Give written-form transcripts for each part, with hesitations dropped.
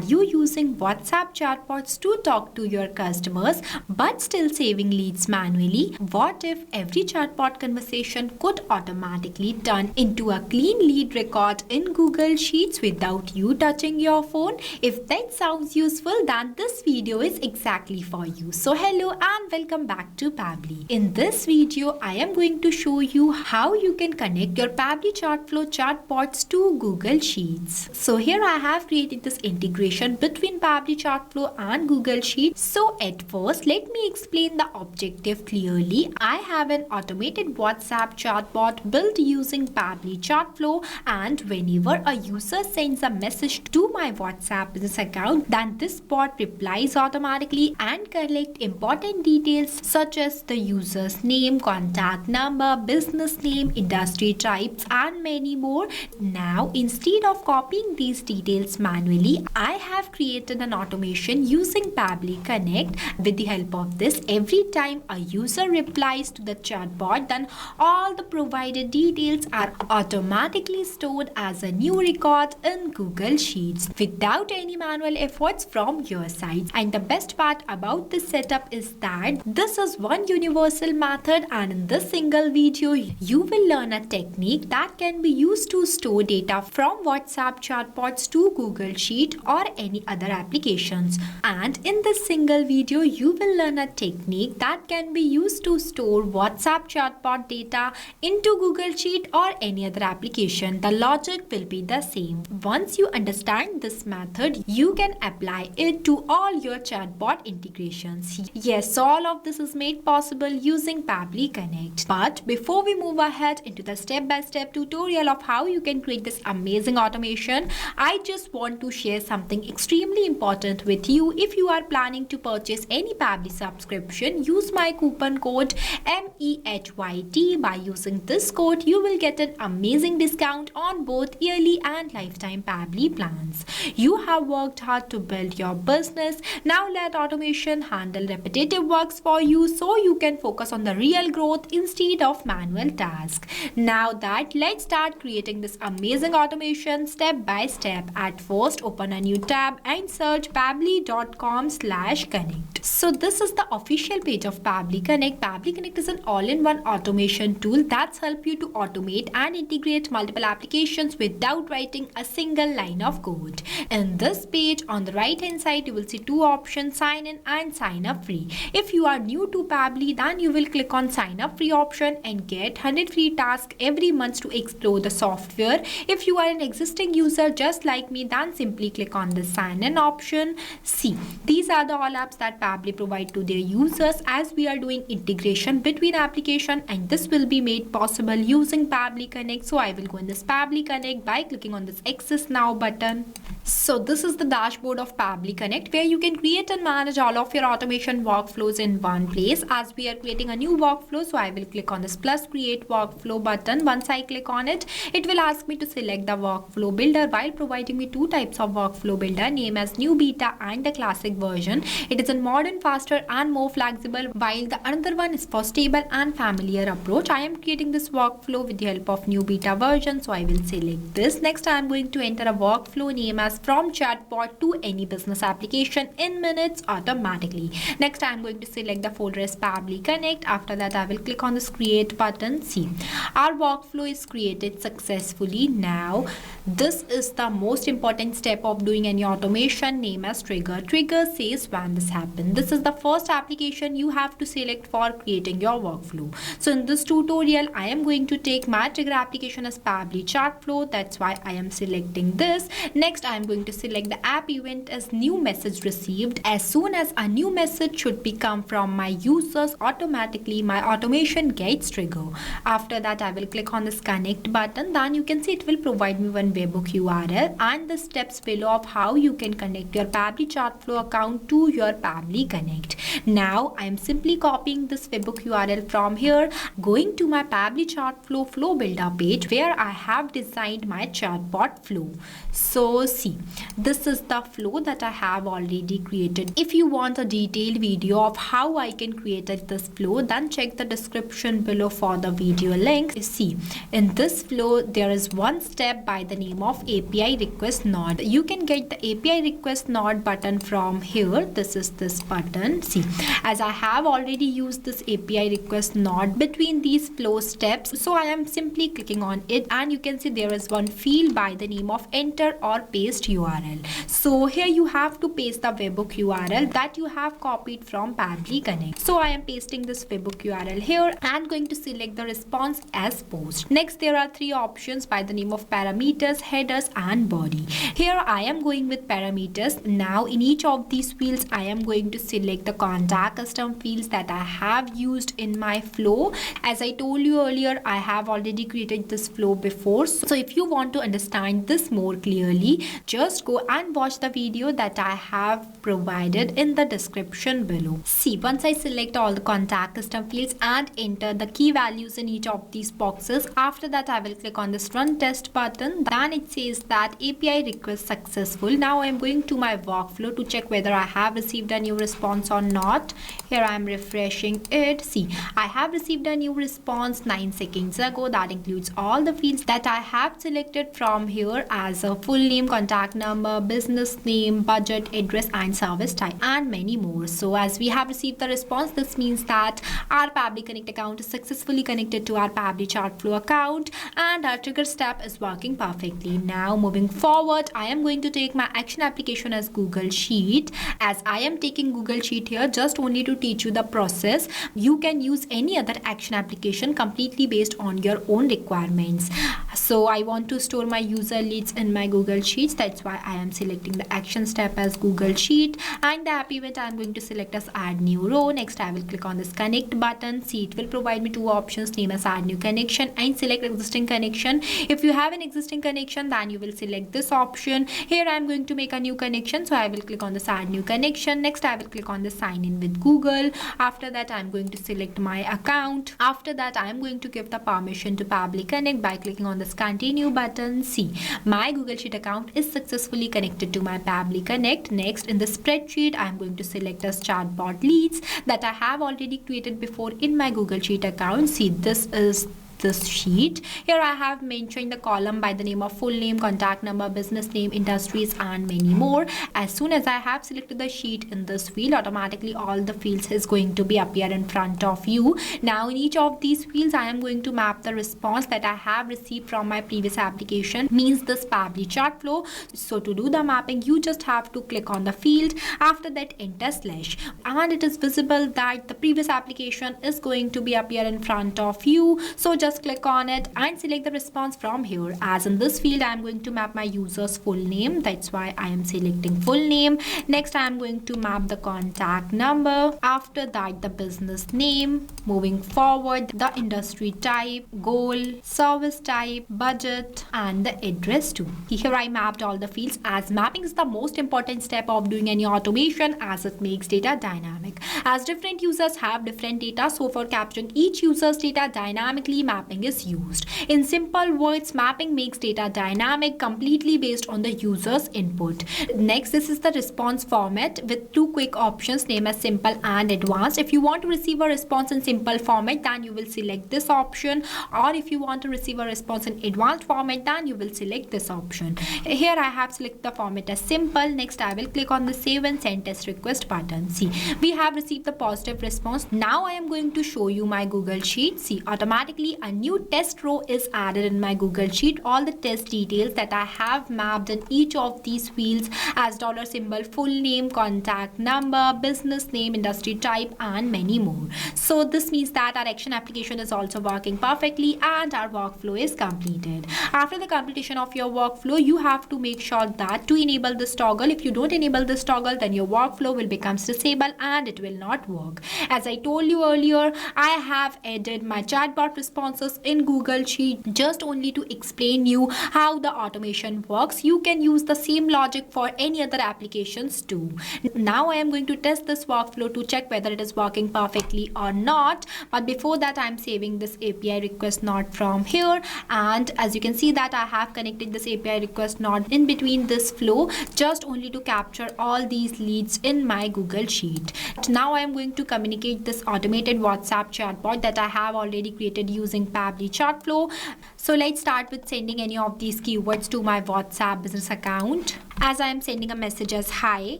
Are you using WhatsApp chatbots to talk to your customers but still saving leads manually? What if every chatbot conversation could automatically turn into a clean lead record in Google Sheets without you touching your phone? If that sounds useful, then this video is exactly for you. So hello and welcome back to Pabbly. In this video, I am going to show you how you can connect your Pabbly Chartflow chatbots to Google Sheets. So here I have created this integration between Pabbly Chartflow and Google Sheets. So at first, let me explain the objective clearly. I have an automated WhatsApp chatbot built using Pabbly Chartflow, and whenever a user sends a message to my WhatsApp business account, then this bot replies automatically and collects important details such as the user's name, contact number, business name, industry types, and many more. Now, instead of copying these details manually, I have created an automation using Pabbly Connect. With the help of this, every time a user replies to the chatbot, then all the provided details are automatically stored as a new record in Google Sheets without any manual efforts from your side. And the best part about this setup is that this is one universal method, and in this single video, you will learn a technique that can be used to store data from WhatsApp chatbots to Google Sheet or any other applications. And in this single video, you will learn a technique that can be used to store WhatsApp chatbot data into Google Sheet or any other application. The logic will be the same. Once you understand this method, you can apply it to all your chatbot integrations. Yes, all of this is made possible using Pabbly Connect. But before we move ahead into the step-by-step tutorial of how you can create this amazing automation, I just want to share something extremely important with you. If you are planning to purchase any Pabbly subscription, use my coupon code MEHYT. By using this code, you will get an amazing discount on both yearly and lifetime Pabbly plans. You have worked hard to build your business. Now let automation handle repetitive works for you so you can focus on the real growth instead of manual tasks. Now that, let's start creating this amazing automation step by step. At first, open a new tab and search pabbly.com/connect. So this is the official page of Pabbly Connect. Pabbly Connect is an all-in-one automation tool that's help you to automate and integrate multiple applications without writing a single line of code. In this page, on the right hand side, you will see two options: sign in and sign up free. If you are new to Pabbly, then you will click on sign up free option and get 100 free tasks every month to explore the software. If you are an existing user just like me, then simply click on the sign in option. See, these are the all apps that Pabbly provide to their users, as we are doing integration between application, and this will be made possible using Pabbly Connect. So I will go in this Pabbly Connect by clicking on this Access Now button. So this is the dashboard of Pabbly Connect, where you can create and manage all of your automation workflows in one place. As we are creating a new workflow, so I will click on this plus create workflow button. Once I click on it, it will ask me to select the workflow builder while providing me two types of workflow builder, name as new beta and the classic version. It is a modern, faster and more flexible, while the another one is for stable and familiar approach. I am creating this workflow with the help of new beta version, so I will select this. Next, I am going to enter a workflow name as from chatbot to any business application in minutes automatically. Next, I am going to select the folder as Pabbly Connect. After that, I will click on this create button. See, our workflow is created successfully. Now, this is the most important step of doing any automation, name as trigger. Trigger says when this happens. This is the first application you have to select for creating your workflow. So in this tutorial, I am going to take my trigger application as Pabbly Chartflow. That's why I am selecting this. Next, I am going to select the app event as new message received. As soon as a new message should be come from my users, automatically my automation gets triggered. After that, I will click on this connect button. Then you can see it will provide me one webhook URL and the steps below of how you can connect your Pabbly Chartflow account to your Pabbly Connect. Now I am simply copying this webhook URL from here, going to my Pabbly Chartflow flow builder page where I have designed my chatbot flow. So see, See, this is the flow that I have already created. If you want a detailed video of how I can create this flow, then check the description below for the video link. You see, in this flow there is one step by the name of API request node. You can get the API request node button from here. This is this button. See, as I have already used this API request node between these flow steps, so I am simply clicking on it, and you can see there is one field by the name of enter or paste URL. So here you have to paste the webhook URL that you have copied from Pabbly Connect. So I am pasting this webhook URL here and going to select the response as post. Next, there are three options by the name of parameters, headers and body. Here I am going with parameters. Now in each of these fields I am going to select the contact custom fields that I have used in my flow. As I told you earlier, I have already created this flow before. So if you want to understand this more clearly, just go and watch the video that I have provided in the description below. See, once I select all the contact custom fields and enter the key values in each of these boxes, after that I will click on this run test button. Then it says that API request successful. Now I am going to my workflow to check whether I have received a new response or not. Here I am refreshing it. See, I have received a new response 9 seconds ago. That includes all the fields that I have selected from here as a full name, contact number, business name, budget, address and service type and many more. So as we have received the response, this means that our Pabbly Connect account is successfully connected to our Pabbly Chartflow account and our trigger step is working perfectly. Now moving forward, I am going to take my action application as Google Sheet. As I am taking Google Sheet here just only to teach you the process, you can use any other action application completely based on your own requirements. So I want to store my user leads in my Google Sheets. That's why I am selecting the action step as Google Sheet, and the app event I am going to select as add new row. Next I will click on this connect button. See, it will provide me two options, name as add new connection and select existing connection. If you have an existing connection, then you will select this option. Here I am going to make a new connection, so I will click on this add new connection. Next I will click on the sign in with Google. After that I am going to select my account. After that I am going to give the permission to Pabbly Connect by clicking on this continue button. See, my Google Sheet account is successfully connected to my Pabbly Connect. Next, in the spreadsheet I am going to select as Chatbot leads that I have already created before in my Google Sheet account. See, this is this sheet. Here I have mentioned the column by the name of full name, contact number, business name, industries and many more. As soon as I have selected the sheet in this field, automatically all the fields is going to be appear in front of you. Now in each of these fields I am going to map the response that I have received from my previous application, means this Pabbly chart flow. So to do the mapping, you just have to click on the field, after that enter slash, and it is visible that the previous application is going to be appear in front of you. So just click on it and select the response from here. As in this field I am going to map my user's full name, that's why I am selecting full name. Next I am going to map the contact number, after that the business name, moving forward the industry type, goal, service type, budget and the address too. Here I mapped all the fields, as mapping is the most important step of doing any automation, as it makes data dynamic. As different users have different data, so for capturing each user's data dynamically, mapping is used. In simple words, mapping makes data dynamic completely based on the user's input. Next, this is the response format with two quick options, name as simple and advanced. If you want to receive a response in simple format, then you will select this option, or if you want to receive a response in advanced format, then you will select this option. Here I have selected the format as simple. Next I will click on the save and send test request button. See, we have received the positive response. Now I am going to show you my Google Sheet. See, automatically a new test row is added in my Google Sheet. All the test details that I have mapped in each of these fields as $, full name, contact number, business name, industry type and many more. So this means that our action application is also working perfectly and our workflow is completed. After the completion of your workflow, you have to make sure that to enable this toggle. If you don't enable this toggle, then your workflow will become disabled and it will not work. As I told you earlier, I have added my chatbot response process in Google Sheet just only to explain you how the automation works. You can use the same logic for any other applications too. Now I am going to test this workflow to check whether it is working perfectly or not. But before that, I am saving this API request node from here, and as you can see that I have connected this API request node in between this flow just only to capture all these leads in my Google Sheet. Now I am going to communicate this automated WhatsApp chatbot that I have already created using Pabbly chat flow. So let's start with sending any of these keywords to my WhatsApp business account. As I am sending a message as hi,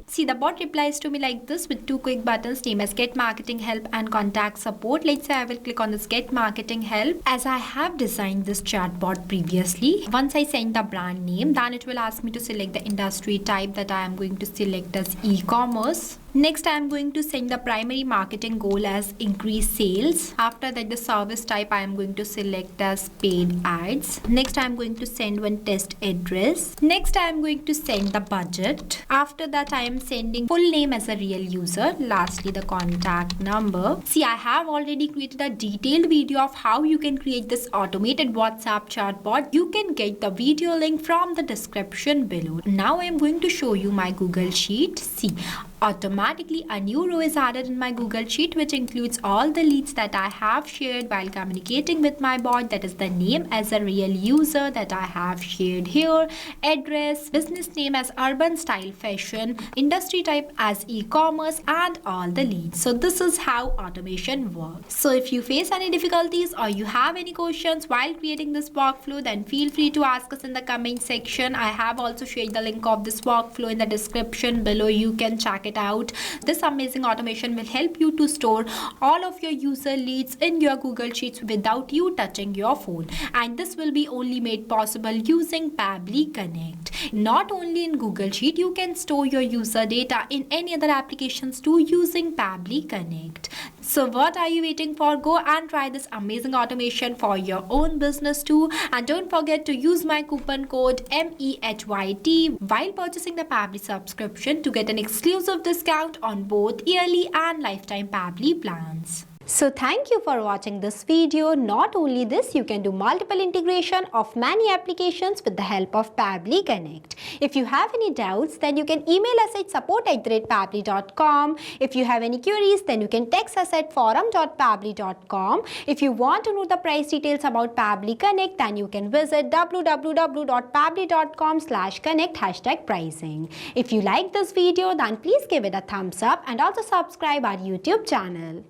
see the bot replies to me like this with two quick buttons, name as get marketing help and contact support. Let's say I will click on this get marketing help. As I have designed this chatbot previously, once I send the brand name, then it will ask me to select the industry type that I am going to select as e-commerce. Next, I am going to send the primary marketing goal as increase sales. After that, the service type I am going to select as paid ads. Next, I am going to send one test address. Next, I am going to send the budget. After that, I am sending full name as a real user. Lastly, the contact number. See, I have already created a detailed video of how you can create this automated WhatsApp chatbot. You can get the video link from the description below. Now, I am going to show you my Google Sheet. See, automatically a new row is added in my Google Sheet which includes all the leads that I have shared while communicating with my bot. That is the name as a real user that I have shared here, address, business name as urban style fashion, industry type as e-commerce, and all the leads. So this is how automation works. So if you face any difficulties or you have any questions while creating this workflow, then feel free to ask us in the comment section. I have also shared the link of this workflow in the description below. You can check it out. This amazing automation will help you to store all of your user leads in your Google Sheets without you touching your phone, and this will be only made possible using Pabbly Connect. Not only in Google Sheet, you can store your user data in any other applications too using Pabbly Connect. So what are you waiting for? Go and try this amazing automation for your own business too, and don't forget to use my coupon code MEHYT while purchasing the Pabbly subscription to get an exclusive discount on both yearly and lifetime Pabbly plans. So thank you for watching this video. Not only this, you can do multiple integration of many applications with the help of Pabbly Connect. If you have any doubts, then you can email us at support@pabbly.com. If you have any queries, then you can text us at forum.pabbly.com. If you want to know the price details about Pabbly Connect, then you can visit www.pabbly.com/connect #pricing. If you like this video, then please give it a thumbs up and also subscribe our YouTube channel.